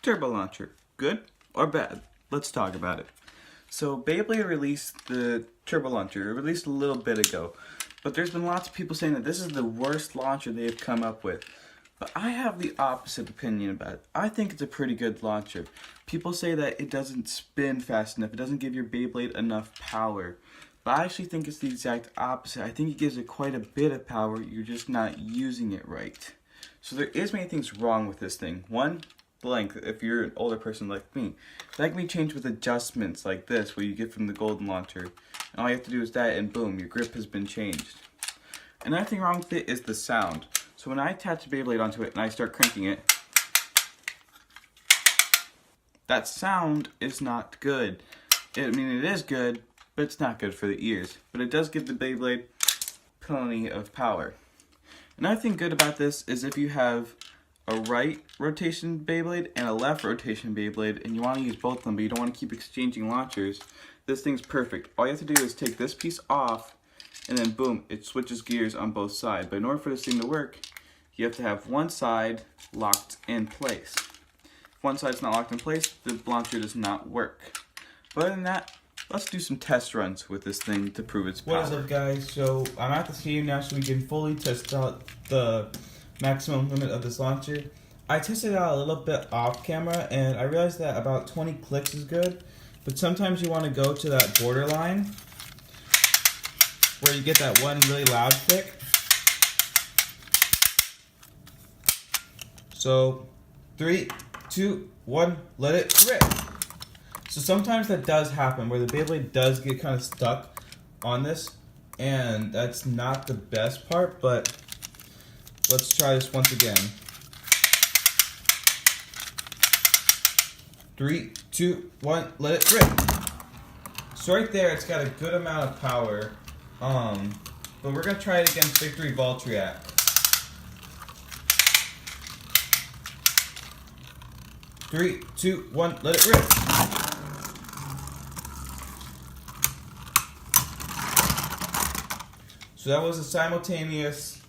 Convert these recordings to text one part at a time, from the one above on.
Turbo launcher, good or bad? Let's talk about it. So Beyblade released the Turbo launcher. It released a little bit ago, but there's been lots of people saying that this is the worst launcher they have come up with. But I have the opposite opinion about it. I think it's a pretty good launcher. People say that it doesn't spin fast enough. It doesn't give your Beyblade enough power. But I actually think it's the exact opposite. I think it gives it quite a bit of power. You're just not using it right. So there is many things wrong with this thing. One, the length. If you're an older person like me, that can be changed with adjustments like this, where you get from the golden launcher. And all you have to do is that, and boom, your grip has been changed. Another thing wrong with it is the sound. So when I attach a Beyblade onto it and I start cranking it, that sound is not good. I mean, it is good, but it's not good for the ears. But it does give the Beyblade plenty of power. Another thing good about this is if you have a right rotation Beyblade and a left rotation Beyblade and you want to use both of them but you don't want to keep exchanging launchers, this thing's perfect. All you have to do is take this piece off and then boom, it switches gears on both sides. But in order for this thing to work, you have to have one side locked in place. If one side's not locked in place, the launcher does not work. But other than that, let's do some test runs with this thing to prove its power. What is up, guys? So I'm at the stadium now so we can fully test out the maximum limit of this launcher. I tested it out a little bit off camera and I realized that about 20 clicks is good, but sometimes you want to go to that borderline where you get that one really loud click. So 3, 2, 1, let it rip. So sometimes that does happen where the Beyblade does get kind of stuck on this, and that's not the best part, but let's try this once again. 3, 2, 1, let it rip. So right there, it's got a good amount of power, but we're gonna try it against Victory Voltriac. Three, two, one, let it rip. So that was a simultaneous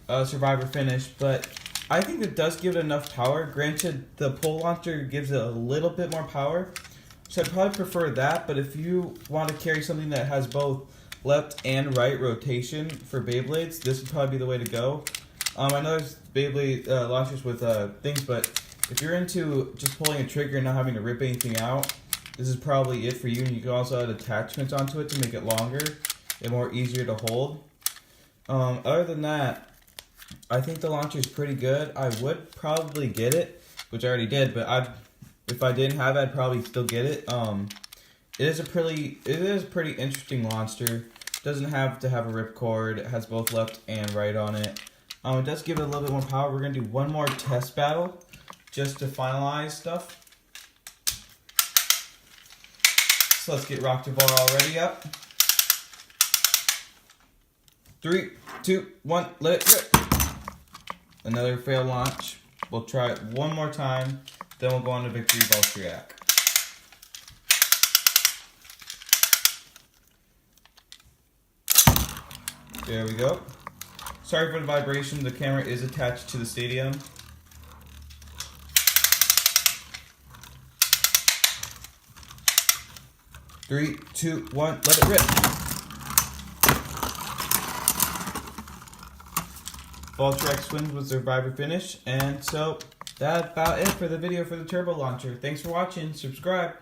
survivor finish, but I think it does give it enough power. Granted, the pole launcher gives it a little bit more power, so I'd probably prefer that, but if you want to carry something that has both left and right rotation for Beyblades, this would probably be the way to go. I know there's Beyblade launchers with things, but if you're into just pulling a trigger and not having to rip anything out, this is probably it for you. And you can also add attachments onto it to make it longer and more easier to hold. Other than that, I think the launcher is pretty good. I would probably get it, which I already did, but if I didn't have it, I'd probably still get it. It is a pretty interesting launcher. It doesn't have to have a ripcord. It has both left and right on it. It does give it a little bit more power. We're gonna do one more test battle just to finalize stuff. So let's get Rock to Bar already up. 3, 2, 1, let it rip. Another failed launch. We'll try it one more time, then we'll go on to Victory Voltriac. There we go. Sorry for the vibration, the camera is attached to the stadium. Three, two, one, let it rip. Voltriac wins with survivor finish, and so that's about it for the video for the turbo launcher. Thanks for watching. Subscribe.